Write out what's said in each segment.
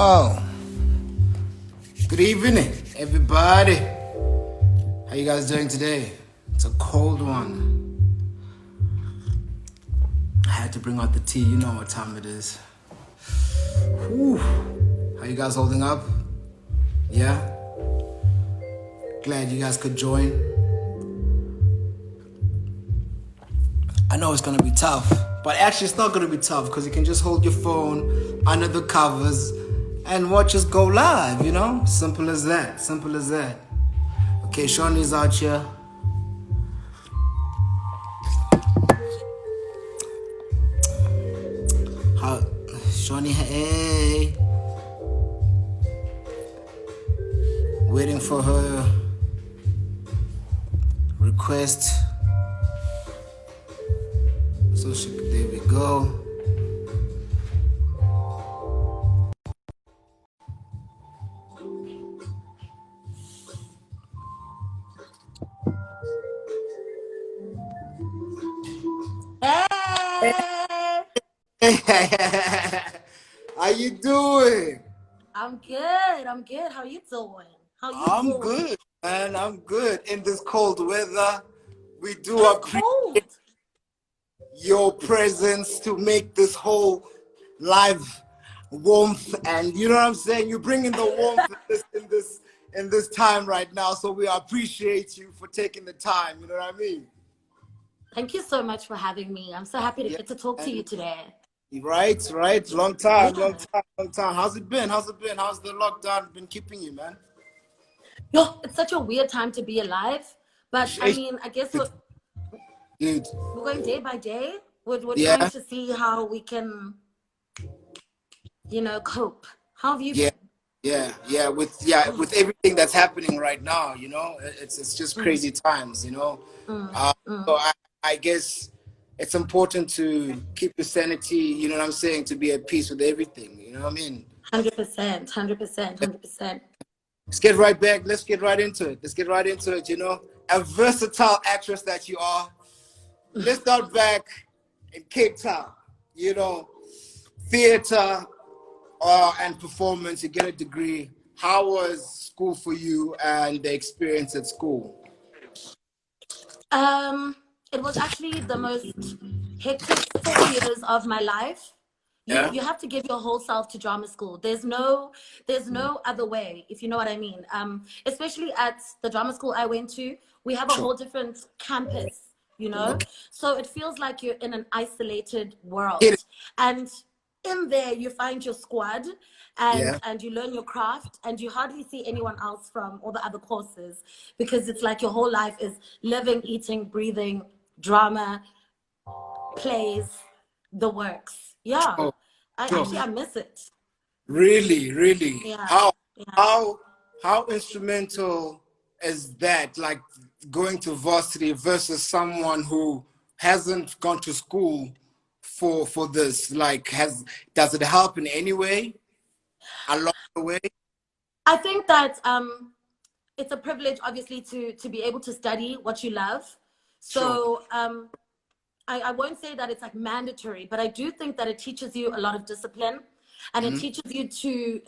Oh, good evening, everybody. How you guys doing today? It's a cold one. I had to bring out the tea. You know what time it is. Whew. How you guys holding up? Yeah? Glad you guys could join. I know it's gonna be tough, but actually it's not gonna be tough because you can just hold your phone under the covers and watch us go live, you know? Simple as that, simple as that. Okay, Shawnee's out here. Shawnee, hey. Waiting for her request. So there we go. Hey! How you doing? I'm good. I'm good. How you doing? I'm good, man. I'm good. In this cold weather, we do It's cold. appreciate your presence to make this whole live warmth, and you know what I'm saying. You bring in the warmth in this time right now, so we appreciate you for taking the time. You know what I mean? Thank you so much for having me. I'm so happy to get to talk to you today. Right. Long time. How's it been? How's the lockdown been keeping you, man? Yo, it's such a weird time to be alive, but I mean, I guess we're going day by day. We're trying to see how we can, cope. How have you been? Yeah. With everything that's happening right now, you know, it's just crazy times, you know. So I guess it's important to keep your sanity, you know what I'm saying, to be at peace with everything, you know what I mean? 100%. Let's get right back. Let's get right into it, you know. A versatile actress that you are. Let's start back in Cape Town, you know, theater and performance. You get a degree. How was school for you and the experience at school? It was actually the most hectic 4 years of my life. You have to give your whole self to drama school. There's no other way, if you know what I mean. Especially at the drama school I went to, we have a whole different campus, you know. So it feels like you're in an isolated world. And in there you find your squad and you learn your craft, and you hardly see anyone else from all the other courses, because it's like your whole life is living, eating, breathing drama, plays, the works. I miss it. Really. Yeah. How instrumental is that, like going to varsity versus someone who hasn't gone to school for this? Like, does it help in any way along the way? I think that it's a privilege, obviously, to be able to study what you love. So I won't say that it's like mandatory, but I do think that it teaches you a lot of discipline, and it teaches you to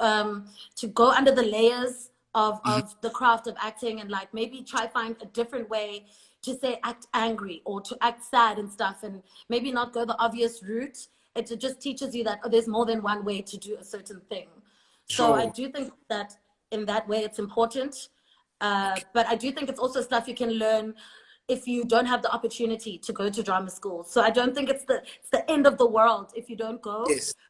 go under the layers of the craft of acting, and like maybe try find a different way to say act angry or to act sad and stuff, and maybe not go the obvious route. It just teaches you that there's more than one way to do a certain thing. So I do think that in that way it's important. But I do think it's also stuff you can learn if you don't have the opportunity to go to drama school. So I don't think it's the end of the world if you don't go.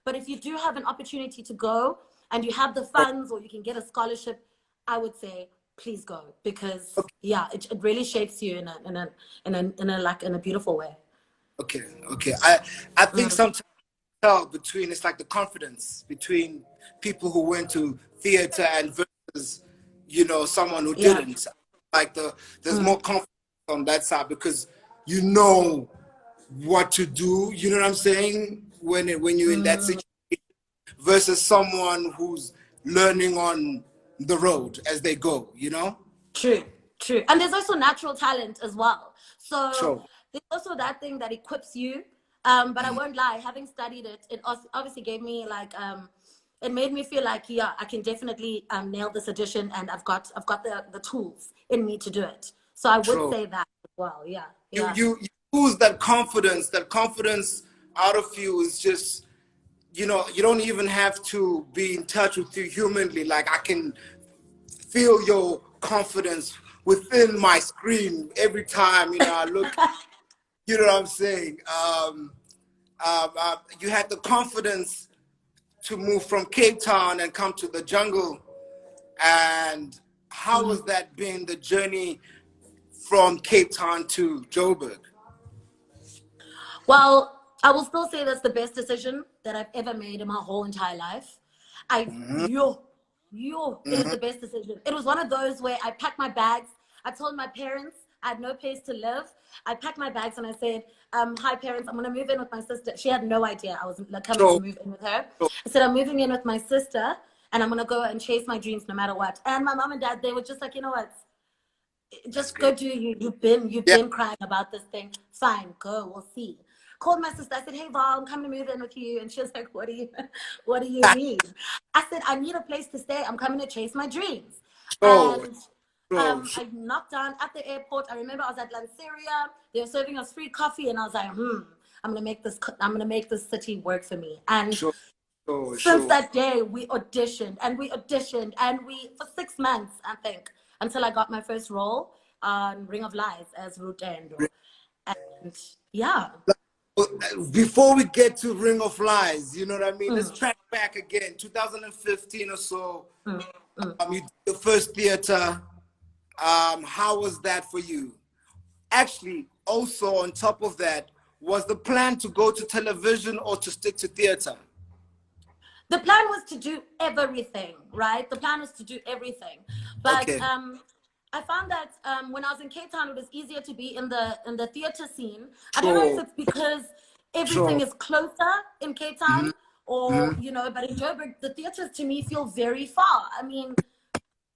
But if you do have an opportunity to go and you have the funds, or you can get a scholarship, I would say please go, because it really shapes you in a beautiful way. Okay. I think sometimes between, it's like the confidence between people who went to theater and versus, you know, someone who didn't. Like there's more confidence on that side, because you know what to do, you know what I'm saying, when you're in that situation, versus someone who's learning on the road as they go, you know. True. And there's also natural talent as well. So there's also that thing that equips you. But I won't lie, having studied it, it obviously gave me like it made me feel like, yeah, I can definitely nail this audition, and I've got the tools in me to do it. So I would say that as well. Yeah. You lose that confidence. That confidence out of you is just, you know, you don't even have to be in touch with you humanly. Like, I can feel your confidence within my screen every time, you know, I look. You know what I'm saying? You had the confidence to move from Cape Town and come to the jungle. And how has that been, the journey from Cape Town to Joburg? Well, I will still say that's the best decision that I've ever made in my whole entire life. It is the best decision. It was one of those where I packed my bags. I told my parents I had no place to live. I packed my bags and I said, hi parents, I'm going to move in with my sister. She had no idea I was coming to move in with her. I said, I'm moving in with my sister and I'm going to go and chase my dreams no matter what. And my mom and dad, they were just like, you know what? Just go do you. You've been crying about this thing. Fine, go, we'll see. Called my sister. I said, hey Val, I'm coming to move in with you. And she was like, what do you mean? I said, I need a place to stay. I'm coming to chase my dreams. And I knocked down at the airport. I remember I was at Lanseria. They were serving us free coffee, and I was like, I'm gonna make this city work for me. And since that day, we auditioned for 6 months, I think, until I got my first role on Ring of Lies as Lutendo. And yeah. Before we get to Ring of Lies, you know what I mean? Let's track back again, 2015 or so. You did the first theater. How was that for you? Actually, also on top of that, was the plan to go to television or to stick to theater? The plan was to do everything, right? The plan was to do everything. But I found that when I was in Cape Town, it was easier to be in the theater scene. I don't know if it's because everything is closer in Cape Town or, you know, but in Joburg, the theaters to me feel very far. I mean,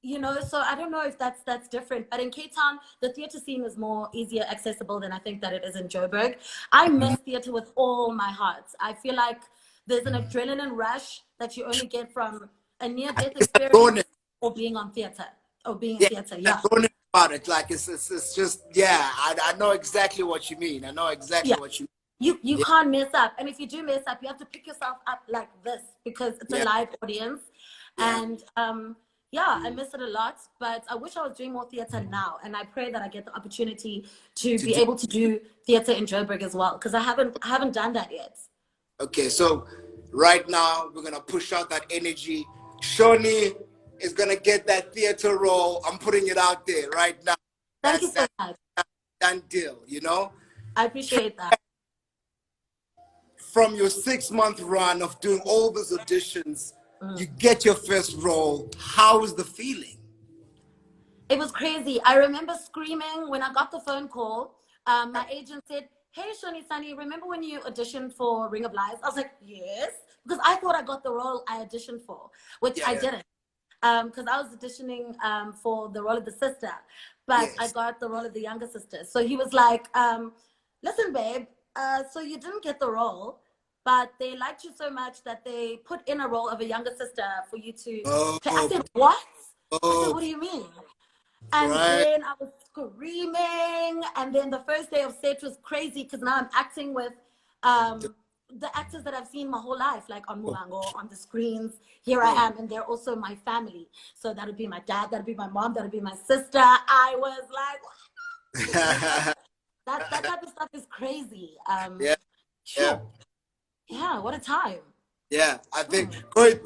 you know, so I don't know if that's different. But in Cape Town, the theater scene is more easier accessible than I think that it is in Joburg. I miss theater with all my heart. I feel like there's an adrenaline rush that you only get from a near-death experience or being on theater. Or being in theater, about it, like it's just, I know exactly what you mean. I know exactly what you mean. You can't mess up, and if you do mess up, you have to pick yourself up like this because it's a live audience. And I miss it a lot, but I wish I was doing more theater now, and I pray that I get the opportunity to be able to do theater in Joburg as well, because I haven't done that yet. Okay, so right now we're gonna push out that energy. Shoni is gonna get that theater role. I'm putting it out there right now. Thank you so much. Done deal, you know? I appreciate that. From your 6-month run of doing all those auditions, you get your first role. How was the feeling? It was crazy. I remember screaming when I got the phone call. My agent said, hey, Shonisani, remember when you auditioned for Ring of Lies? I was like, yes, because I thought I got the role I auditioned for, which I didn't. Because I was auditioning for the role of the sister, but I got the role of the younger sister. So he was like, listen, babe, so you didn't get the role, but they liked you so much that they put in a role of a younger sister for you to I said, what? I said, what do you mean? And then I was screaming. And then the first day of set was crazy because now I'm acting with the actors that I've seen my whole life, like on Muvhango, on the screens. Here I am, and they're also my family. So that would be my dad, that would be my mom, that would be my sister. I was like, that type of stuff is crazy. Yeah, what a time. Yeah, I think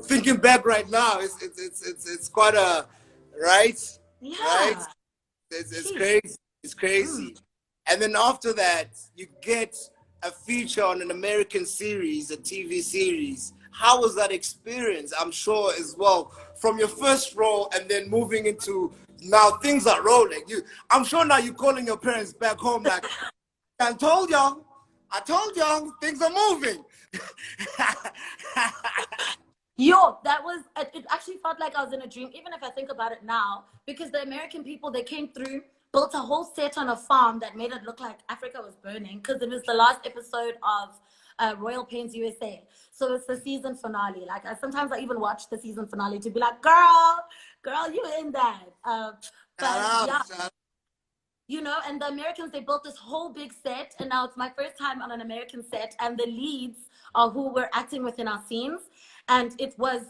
thinking back right now, it's quite a right. Yeah, right. It's crazy. It's crazy. And then after that, you get a feature on an American series, a TV series. How was that experience? I'm sure as well, from your first role and then moving into now things are rolling. I'm sure now you're calling your parents back home like, I told y'all, things are moving. Yo, it actually felt like I was in a dream, even if I think about it now, because the American people, they came through, built a whole set on a farm that made it look like Africa was burning, because it was the last episode of Royal Pains USA. So it's the season finale. Like sometimes I even watch the season finale to be like, girl, you in that. But yeah, you know, and the Americans, they built this whole big set, and now it's my first time on an American set, and the leads are who were acting within our scenes, and it was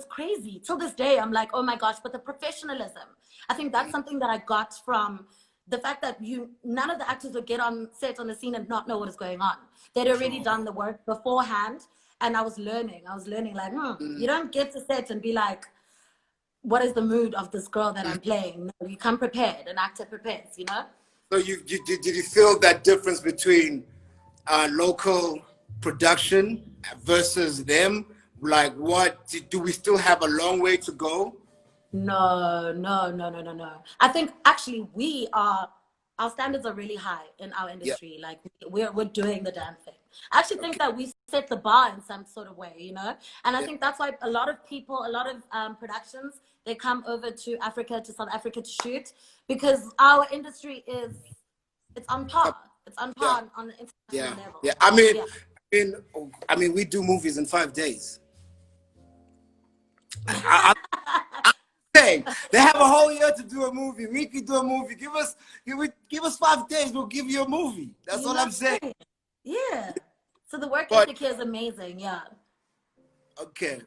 crazy. Till this day, I'm like, oh my gosh, but the professionalism. I think that's something that I got from the fact that none of the actors would get on set on the scene and not know what is going on. They'd already done the work beforehand, and I was learning like, you don't get to set and be like, what is the mood of this girl that I'm playing? No, you come prepared. An actor prepares, you know? So did you feel that difference between local production versus them? Like, do we still have a long way to go? No. I think actually our standards are really high in our industry. Like we're doing the damn thing. I actually think that we set the bar in some sort of way, you know? And I think that's why a lot of productions, they come over to Africa, to South Africa to shoot, because our industry it's on par. It's on par on the international level. Yeah. I mean, we do movies in 5 days. I'm saying they have a whole year to do a movie. We could do a movie. Give us 5 days. We'll give you a movie. That's all I'm saying. Yeah. So the work ethic here is amazing. Yeah. Okay.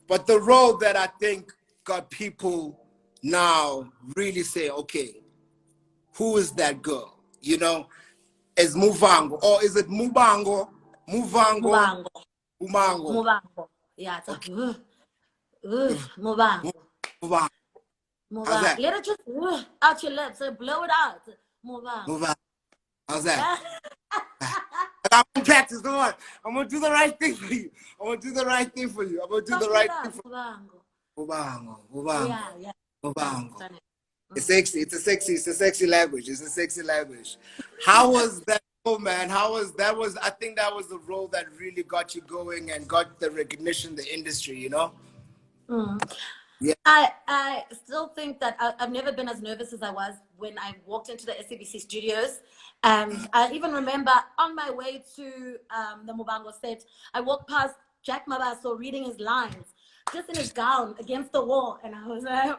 But the role that I think got people now really say, okay, who is that girl? You know, is Muvhango, or is it Muvhango? Muvhango. Yeah. It's Muvhango. How's Let it just out your lips and blow it out. Muvhango. How's that? I'm gonna practice. Come on. I'm gonna do the right thing for you. I'm gonna do the right thing for you. Muvhango. Yeah. Muvhango. It's sexy. It's a sexy language. It's a sexy language. How was that, man? I think that was the role that really got you going and got the recognition in the industry, you know? Yeah. I still think that I've never been as nervous as I was when I walked into the SABC studios. And I even remember on my way to the Muvhango set, I walked past Jack Mabaso reading his lines, just in his gown against the wall. And I was like,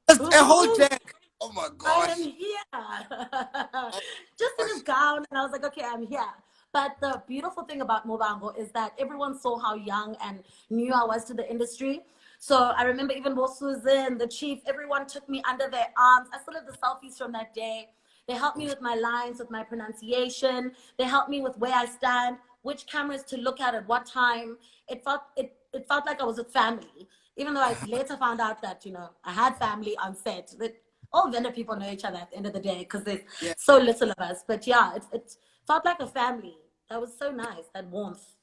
a whole Jack. Oh my gosh. I am here. Just in his gown. And I was like, okay, I'm here. But the beautiful thing about Muvhango is that everyone saw how young and new I was to the industry. So I remember even Susan, the chief, everyone took me under their arms. I still have the selfies from that day. They helped me with my lines, with my pronunciation. They helped me with where I stand, which cameras to look at what time. It felt like I was with family, even though I later found out that, you know, I had family on set. That all vendor people know each other at the end of the day because there's so little of us. But yeah, it felt like a family. That was so nice, that warmth.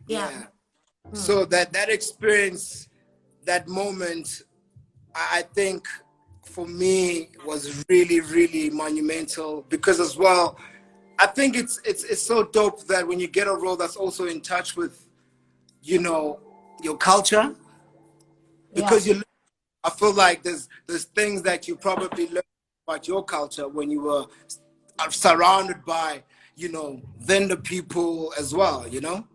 Yeah. So that experience, that moment, I think for me was really, really monumental, because as well, I think it's so dope that when you get a role that's also in touch with, you know, your culture, because I feel like there's things that you probably learned about your culture when you were surrounded by, you know, vendor people as well, you know?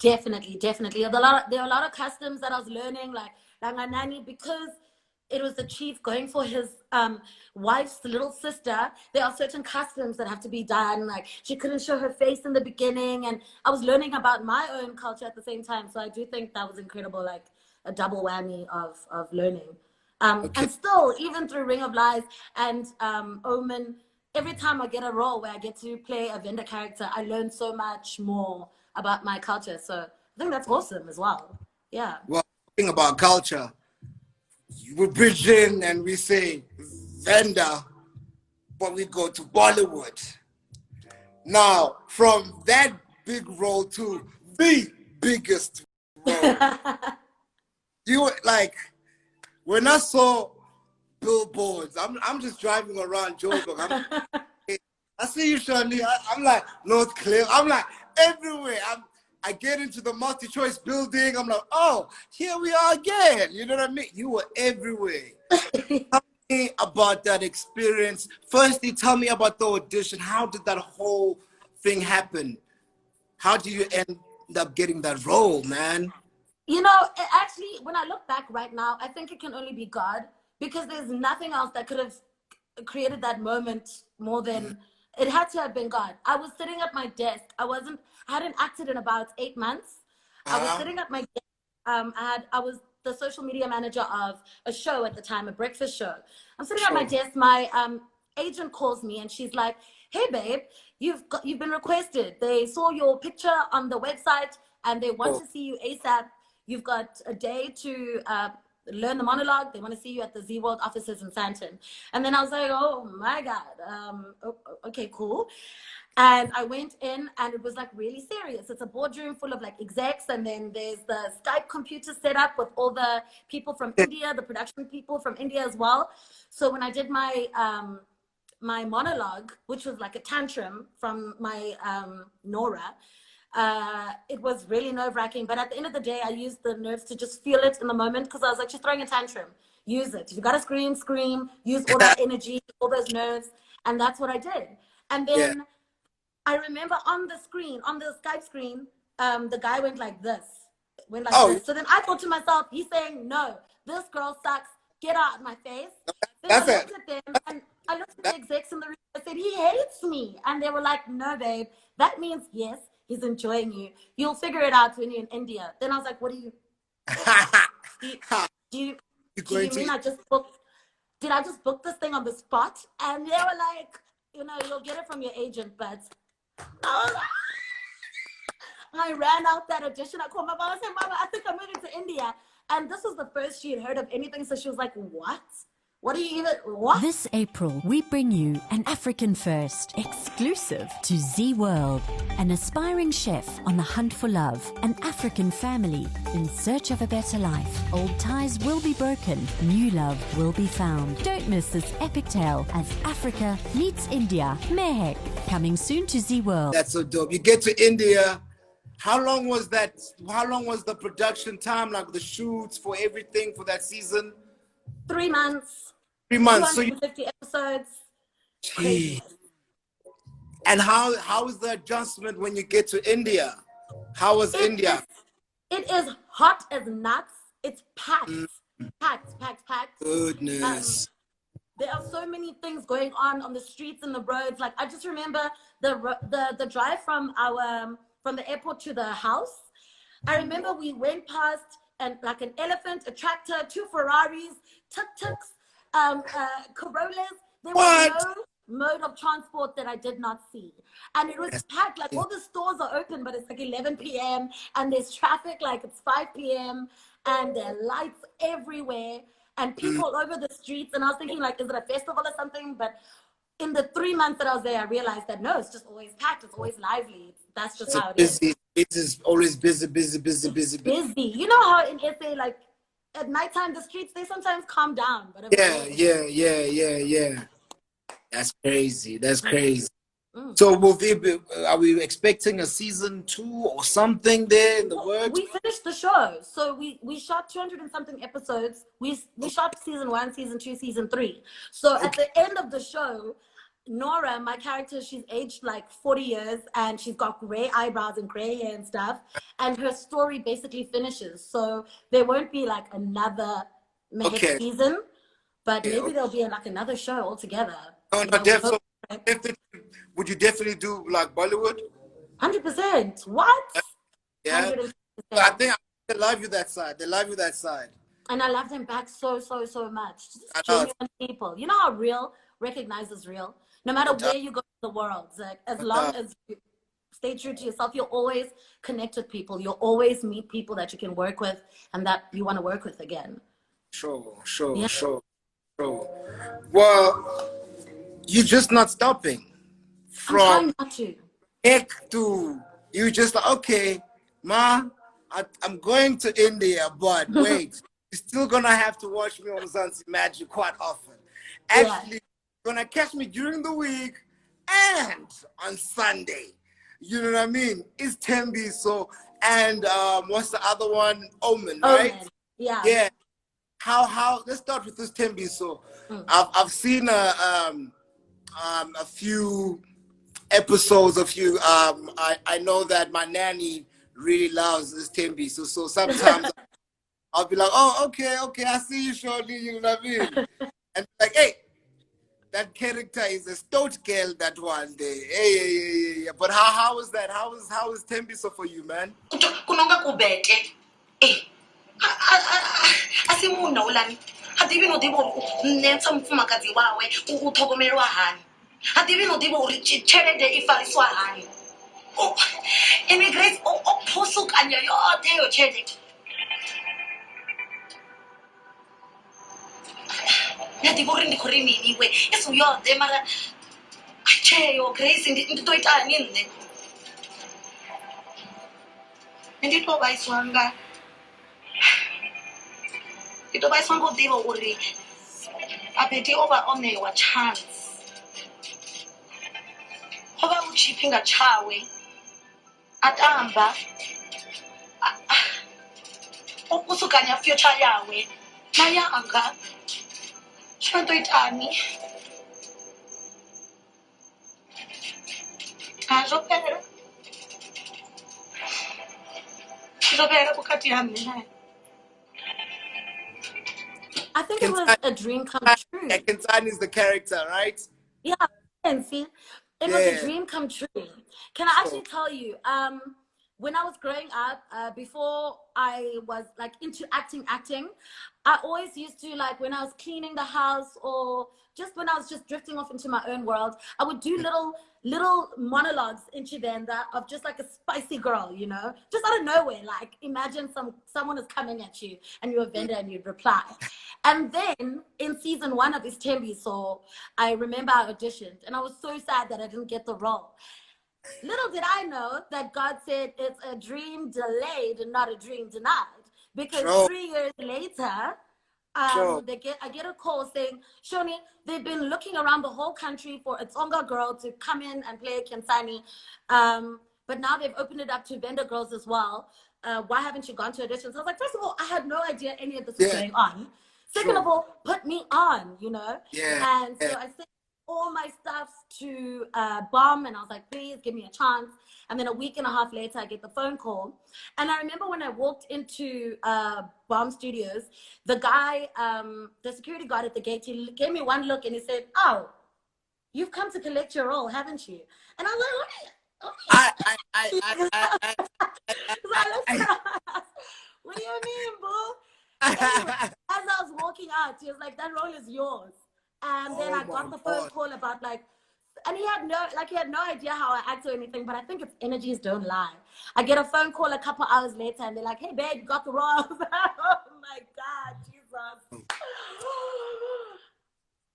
Definitely. There are a lot of customs that I was learning, like Langanani, because it was the chief going for his wife's little sister. There are certain customs that have to be done. Like she couldn't show her face in the beginning, and I was learning about my own culture at the same time. So I do think that was incredible, like a double whammy of learning. And still, even through Ring of Lies and Omen, every time I get a role where I get to play a vendor character, I learn so much more about my culture. So I think that's awesome as well. Yeah. Well, talking about culture, we bridge in and we say vendor, but we go to Bollywood. Now, from that big role to the biggest role, you like, when I saw billboards, I'm just driving around Joburg. I see you, Shani. I'm like North Cliff. I'm like everywhere. I get into the multi-choice building. I'm like, oh, here we are again. You know what I mean? You were everywhere. Tell me about that experience. Firstly, tell me about the audition. How did that whole thing happen? how do you end up getting that role, man? You know, actually, when I look back right now, I think it can only be God, because there's nothing else that could have created that moment more than it had to have been God. I was sitting at my desk. I hadn't acted in about 8 months. I was sitting at my desk. I was the social media manager of a show at the time, a breakfast show. I'm sitting at my desk. My agent calls me and she's like, "Hey, babe, you've been requested. They saw your picture on the website and they want to see you ASAP. You've got a day to learn the monologue. They want to see you at the Z World offices in Sandton." And then I was like, "Oh my God, okay, cool." And I went in and it was like really serious. It's a boardroom full of like execs, and then there's the Skype computer set up with all the people from India, the production people from India as well. So when I did my my monologue, which was like a tantrum from my Nora, it was really nerve-wracking. But at the end of the day, I used the nerves to just feel it in the moment, because I was like, she's throwing a tantrum. Use it. If you got to scream, scream. Use all that energy, all those nerves. And that's what I did. And then I remember on the screen, on the Skype screen, the guy went like this. Went like this. So then I thought to myself, he's saying, "No, this girl sucks. Get out of my face." Then I looked at them, and I looked at the execs in the room. I said, "He hates me." And they were like, "No, babe. That means yes, he's enjoying you. You'll figure it out when you're in India." Then I was like, "What do you do you mean I just booked? Did I just book this thing on the spot?" And they were like, "You know, you'll get it from your agent, but..." I ran out that audition. I called my mom. I said, "Mama, I think I'm moving to India." And this was the first she had heard of anything. So she was like, "What? What do you even, what?" This April, we bring you an African first, exclusive to Z World. An aspiring chef on the hunt for love, an African family in search of a better life. Old ties will be broken, new love will be found. Don't miss this epic tale as Africa meets India. Mehek, coming soon to Z World. That's so dope. You get to India. How long was that? How long was the production time, like the shoots for everything for that season? 3 months. 3 months. 250 episodes. Gee. And how is the adjustment when you get to India? How was India? It is hot as nuts. It's packed. Packed. Goodness. There are so many things going on the streets and the roads. Like, I just remember the drive from the airport to the house. I remember we went past an elephant, a tractor, 2 Ferraris, tuk-tuks, Corollas. There was no mode of transport that I did not see. And it was packed. Like, all the stores are open, but it's like 11 p.m. and there's traffic like it's 5 p.m. and there are lights everywhere and people over the streets. And I was thinking, like, is it a festival or something? But in the 3 months that I was there, I realized that no, it's just always packed. It's always lively. That's just how it is. It is always busy. You know how in SA, like, at nighttime, the streets, they sometimes calm down. But Yeah. That's crazy. So are we expecting a season 2 or something there in the works? We finished the show. So we shot 200 and something episodes. We shot season 1, season 2, season 3. So at the end of the show, Nora, my character, she's aged like 40 years and she's got gray eyebrows and gray hair and stuff. And her story basically finishes. So there won't be like another season, but maybe there'll be like another show altogether. No, definitely. Would you definitely do like Bollywood? 100%. What? Yeah. 100%. I think they love you that side. And I love them back so much. Just genuine people. You know how real recognizes real? No matter where you go in the world, like, as long as you stay true to yourself, you'll always connect with people. You'll always meet people that you can work with and that you want to work with again. Sure. Well, you're just not stopping. I'm trying not to. Heck to you just like, okay, Ma, I'm going to India, but wait, you're still gonna have to watch me on Mzansi Magic quite often. Actually, you're gonna catch me during the week and on Sunday. You know what I mean? It's Tembi, so and what's the other one? Omen, right? Yeah. How? Let's start with this Tembi. So, I've seen a few episodes of you. I know that my nanny really loves this Tembi. So sometimes I'll be like, oh, okay, I see you, Shoni, you know what I mean? And like, hey, that character is a stout girl that one day. Hey. But how is that? How is Tembi so for you, man? Kunonga kubete. Asimuna ulani. Hadibi no dibo nenza mfumakazi wawe uthogomelwa hani. Hadibi no dibo chelede ifaliswa hani. Immigrants phusukanya yonke yo chelede. Yadibo ri ndikhori nini we. Isuyode mara cheyo Grace nditoita nini. Ndito baiswanga. Ito baiswanga dibo uri apeti over onewa chance. Hoba uchipinga chawe atamba ukusukanya future yawe naya anga shanto itani azopera bukati yami. I think it was a dream come true. Kenzani is the character, right? Yeah, and see, it was a dream come true. Can I actually tell you, when I was growing up, before I was like into acting, I always used to, like, when I was cleaning the house or just when I was just drifting off into my own world, I would do little monologues into them that of just like a spicy girl, you know, just out of nowhere. Like, imagine someone is coming at you and you're a vendor and you'd reply. And then in season 1 of this Tembi, so I remember I auditioned and I was so sad that I didn't get the role. Little did I know that God said it's a dream delayed and not a dream denied. Because 3 years later, I get a call saying, Shoni, they've been looking around the whole country for a Tsonga girl to come in and play Kenzani. But now they've opened it up to vendor girls as well. Why haven't you gone to auditions? I was like, first of all, I had no idea any of this was going on. Second of all, put me on, you know? And so I sent all my stuff to Bomb, and I was like, please give me a chance. And then a week and a half later, I get the phone call. And I remember when I walked into Bomb Studios, the guy, the security guard at the gate, he gave me one look and he said, oh, you've come to collect your role, haven't you? And I was like, what do you mean, boo? Anyway, as I was walking out, he was like, that role is yours. And then I got the phone call about like, and he had no idea how I act or anything, but I think it's energies don't lie. I get a phone call a couple hours later and they're like, hey babe, you got the role. Oh my God, Jesus.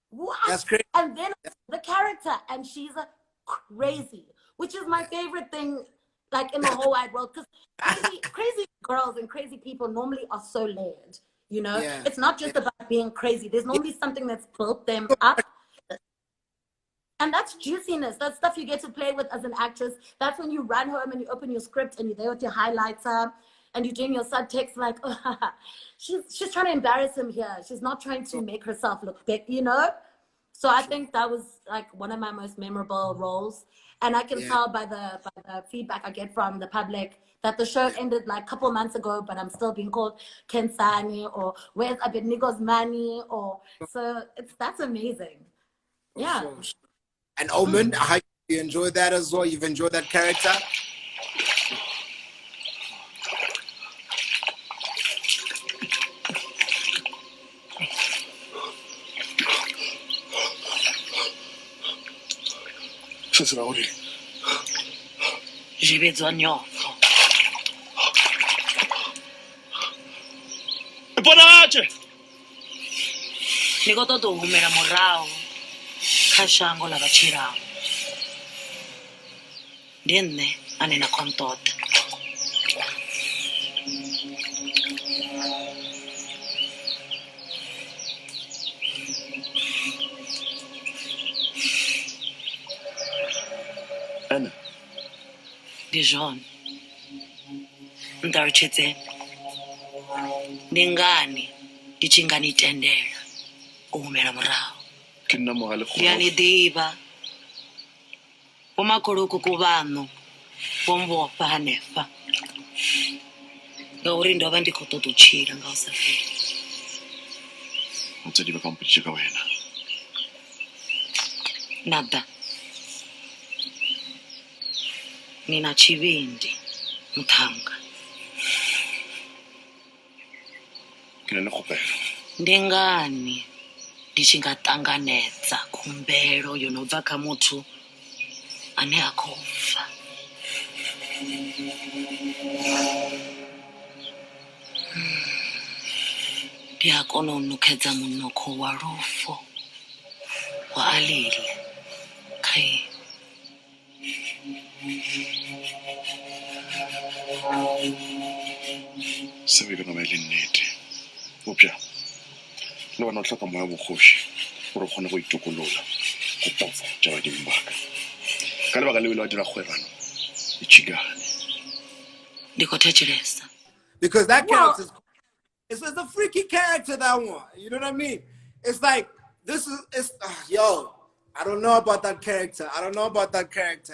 What? That's crazy. And then the character, and she's a crazy, which is my favorite thing, like in the whole wide world, because crazy girls and crazy people normally are so layered, you know? It's not just about being crazy. There's normally something that's built them up. And that's juiciness. That's stuff you get to play with as an actress. That's when you run home and you open your script and you're there with your highlighter and you're doing your subtext like, oh, she's trying to embarrass him here. She's not trying to make herself look big, you know? So I think that was like one of my most memorable roles. And I can tell by the feedback I get from the public that the show ended like a couple months ago, but I'm still being called Kenzani or where's Abednego's money? Or so that's amazing. Yeah. And Omen, how you enjoy that as well? You've enjoyed that character? Kashango la bachira. Denne anena kontot. Anna. Dijon. Ndarchete. Ningani dichingani tendela. Umera murao. Yani diva. Umakuluku kubano. Bombo pahanefa. Gaurindo abandi kototuchira ngausafiri. Utsadi bakampichika wena. Nada. Nina chivindi. Mthanga. Kina nakopela. Ndengani. Ndichingatanganedza kumbelo yonobva kamutu ane akofa. Ndiyakona unukedza munoko wa rufo wa alile kai. Sewe ka nomele nnete. Upya. Le wana o tlhoka moya bogoši gore o kgone go itokolola go tofa tša badimo baka ka lebaka leo le wa dira kgwerano e tšhikane. Ndikothethelesa. Because that character is a freaky character, that one. You know what I mean? It's like, yo, I don't know about that character.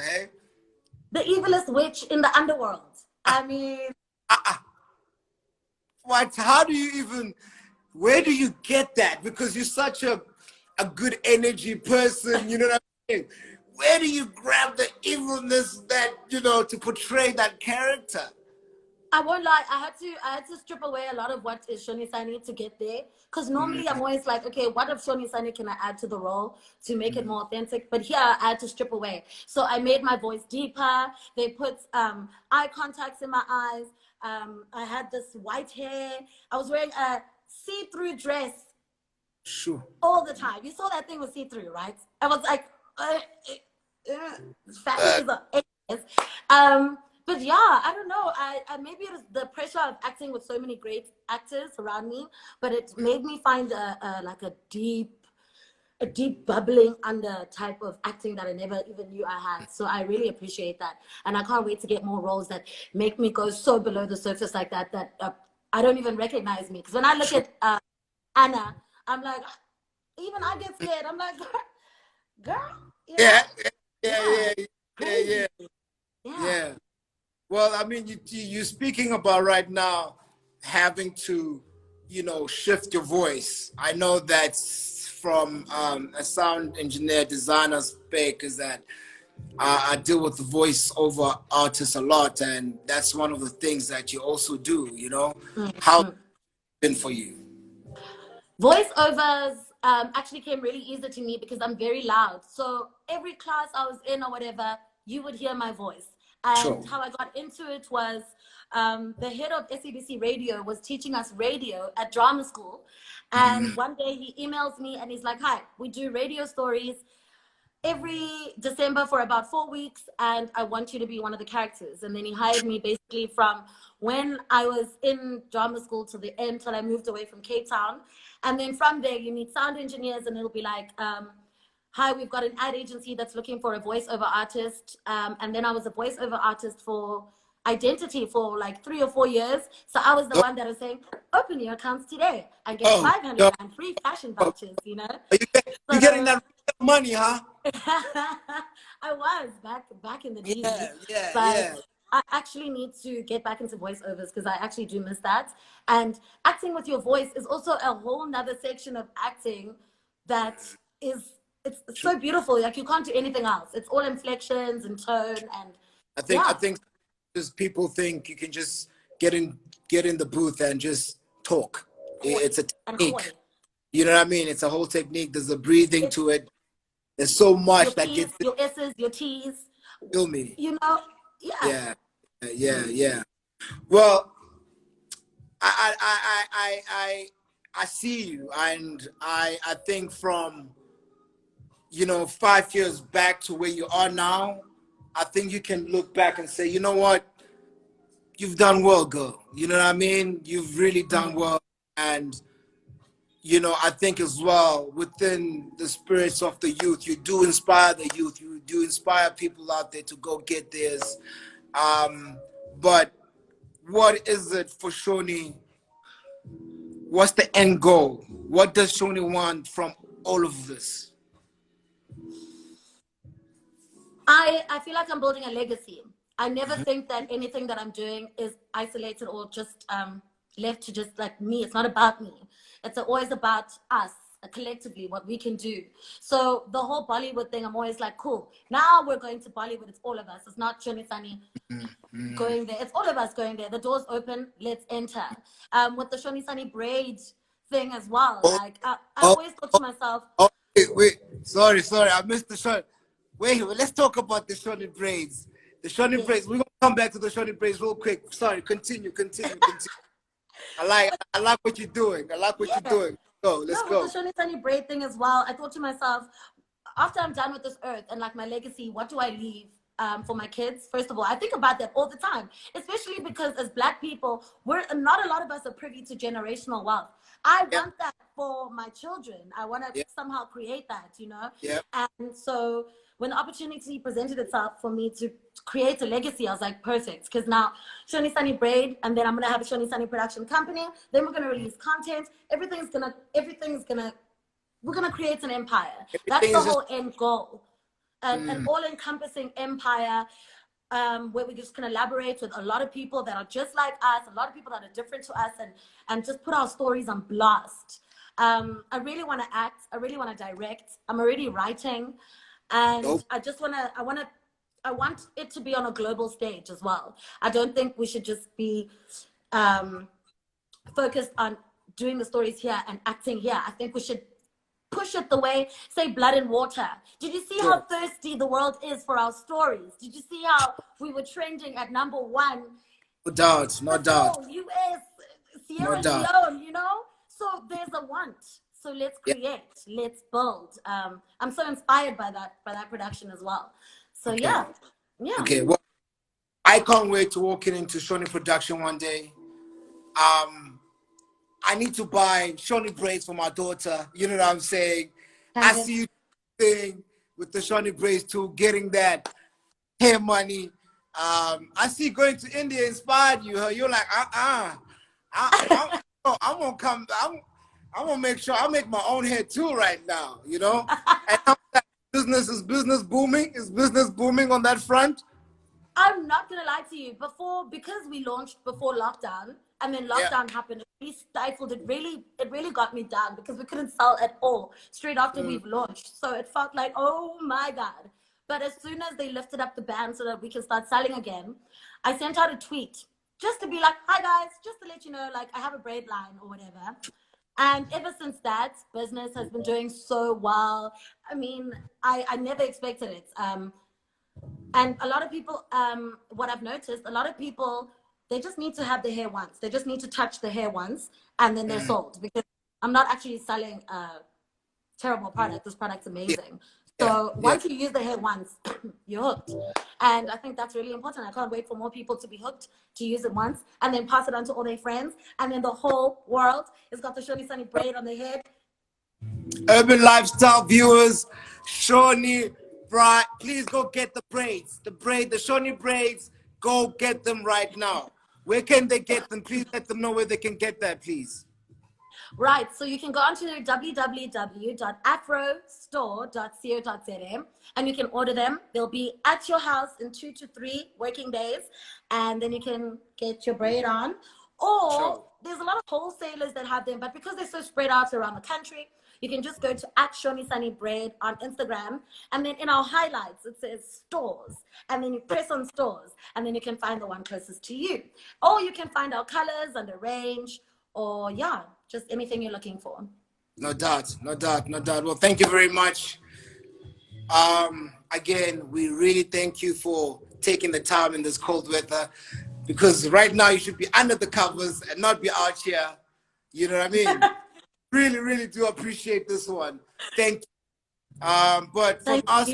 Hey? The evilest witch in the underworld. I mean... What? How do you even... Where do you get that? Because you're such a good energy person, you know what I mean? Where do you grab the evilness that, to portray that character? I won't lie, I had to strip away a lot of what is Shonisani to get there. Because normally I'm always like, okay, what of Shonisani can I add to the role to make it more authentic? But here I had to strip away. So I made my voice deeper. They put eye contacts in my eyes. I had this white hair. I was wearing a see-through dress. Sure. All the time. You saw that thing was see-through, right? I was like, fashion is but yeah, I don't know. I maybe it was the pressure of acting with so many great actors around me, but it made me find a deep bubbling under type of acting that I never even knew I had. So I really appreciate that, and I can't wait to get more roles that make me go so below the surface like that I don't even recognize me. Because when I look at Anna, I'm like, even I get scared. I'm like, girl. Yeah. Well, I mean, you're speaking about right now having to, shift your voice. I know that's from a sound engineer, designer spec, is that I deal with the voiceover artists a lot, and that's one of the things that you also do, How it's been for you? Voiceovers actually came really easy to me because I'm very loud. So every class I was in or whatever, you would hear my voice. And Sure. How I got into it was the head of SABC radio was teaching us radio at drama school. And one day he emails me and he's like, hi, we do radio stories every December for about 4 weeks, and I want you to be one of the characters. And then he hired me basically from when I was in drama school to the end till I moved away from Cape Town. And then from there, you meet sound engineers and it'll be like, hi, we've got an ad agency that's looking for a voiceover artist. And then I was a voiceover artist for Identity for like 3 or 4 years. So I was the one that was saying, open your accounts today and get 500 and free fashion vouchers, You're getting that money, huh? I was back in the days. Yeah. I actually need to get back into voiceovers because I actually do miss that. And acting with your voice is also a whole nother section of acting that it's so beautiful. Like you can't do anything else. It's all inflections and tone and I think just people think you can just get in the booth and just talk. It's a technique. You know what I mean? It's a whole technique. There's a breathing to it. There's so much that gets your S's, your T's. Feel me? Yeah. Well, I see you, and I think from 5 years back to where you are now, I think you can look back and say, you know what, you've done well, girl. You know what I mean? You've really done well, and I think as well, within the spirits of the youth, you do inspire the youth. You do inspire people out there to go get theirs. But what is it for Shoni? What's the end goal? What does Shoni want from all of this? I feel like I'm building a legacy. I never think that anything that I'm doing is isolated or just left to just like me. It's not about me. It's always about us collectively, what we can do. So the whole Bollywood thing, I'm always like, cool. Now we're going to Bollywood. It's all of us. It's not Shonisani going there. It's all of us going there. The door's open. Let's enter. With the Shonisani braid thing as well. Like I always thought to myself. Oh, wait. Sorry. I missed the shot. Wait, let's talk about the Shoni braids. The Shoni braids. We're gonna come back to the Shoni braids real quick. Sorry, continue. I like what you're doing. You're doing. Let's go. With the Shonisani braid thing as well, I thought to myself, after I'm done with this earth and like my legacy, what do I leave for my kids? First of all, I think about that all the time, especially because as Black people, not a lot of us are privy to generational wealth. I want that for my children. I want to somehow create that, you know? Yeah. And so when the opportunity presented itself for me to create a legacy, I was like, perfect. Because now Shonisani Braid, and then I'm going to have a Shonisani production company. Then we're going to release content. We're going to create an empire. That's the whole end goal. An all-encompassing empire where we just can collaborate with a lot of people that are just like us, a lot of people that are different to us, and just put our stories on blast. I really want to act. I really want to direct. I'm already writing. And I want it to be on a global stage as well. I don't think we should just be focused on doing the stories here and acting here. I think we should push it the way, say, Blood and Water. Did you see how thirsty the world is for our stories? Did you see how we were trending at #1? No doubt. US, Sierra Leone, you know? So there's a want. So let's create, let's build. I'm so inspired by that production as well. So yeah. Okay, well, I can't wait to walk into Shoni production one day. I need to buy Shoni braids for my daughter. You know what I'm saying? I see you thing with the Shoni braids too, getting that hair money. I see going to India inspired you. You're like, I'm gonna come. I'm gonna make sure I make my own hair too right now, you know. And is business booming? Is business booming on that front? I'm not gonna lie to you. Because we launched before lockdown, and then lockdown happened, it really stifled. It really got me down because we couldn't sell at all straight after we've launched. So it felt like, oh my God. But as soon as they lifted up the ban so that we can start selling again, I sent out a tweet just to be like, hi guys, just to let you know, like I have a braid line or whatever. And ever since that, business has been doing so well. I mean, I never expected it. And a lot of people, what I've noticed, a lot of people, they just need to have the hair once. They just need to touch the hair once, and then they're sold. Because I'm not actually selling a terrible product. This product's amazing. So once you use the hair once, you're hooked. And I think that's really important. I can't wait for more people to be hooked, to use it once, and then pass it on to all their friends. And then the whole world has got the Shonisani braid on their head. Urban Lifestyle viewers, Shoni, please go get the braids. The Shoni braids, go get them right now. Where can they get them? Please let them know where they can get that, please. Right, so you can go onto www.afrostore.co.za and you can order them. They'll be at your house in 2 to 3 working days, and then you can get your braid on. Or there's a lot of wholesalers that have them, but because they're so spread out around the country, you can just go to @Shonisani Braid on Instagram, and then in our highlights it says stores, and then you press on stores, and then you can find the one closest to you. Or you can find our colors and the range, or just anything you're looking for. No doubt. Well, thank you very much. Again, we really thank you for taking the time in this cold weather, because right now you should be under the covers and not be out here. You know what I mean? Really, really do appreciate this one. Thank you. But from us,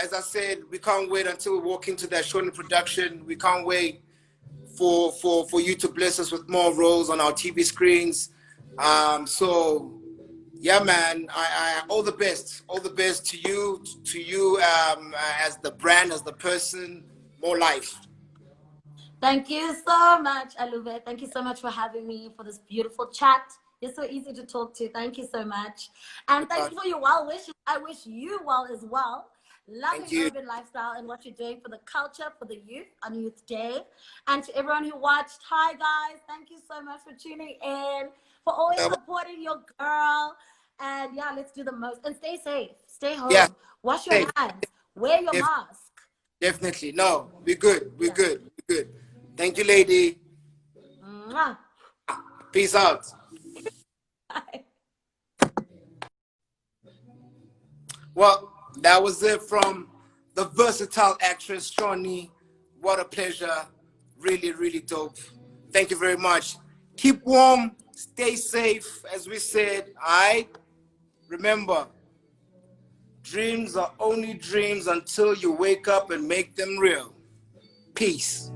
as I said, we can't wait until we walk into that Shoni production. We can't wait for you to bless us with more roles on our TV screens. So yeah, man, I all the best to you as the brand, as the person, more life. Thank you so much, Aluve. Thank you so much for having me for this beautiful chat. You're so easy to talk to. Thank you so much. And thank you for your well wishes. I wish you well as well. Loving urban lifestyle and what you're doing for the culture, for the youth on Youth Day. And to everyone who watched, hi guys. Thank you so much for tuning in, for always supporting your girl. And yeah, let's do the most. And stay safe. Stay home. Yeah. Wash your hands. Wear your mask. Definitely. No, we're good. We're good. We're good. Thank you, lady. Mwah. Peace out. Bye. Well, that was it from the versatile actress, Shoni. What a pleasure. Really, really dope. Thank you very much. Keep warm. Stay safe, as we said. All right? Remember, dreams are only dreams until you wake up and make them real. Peace.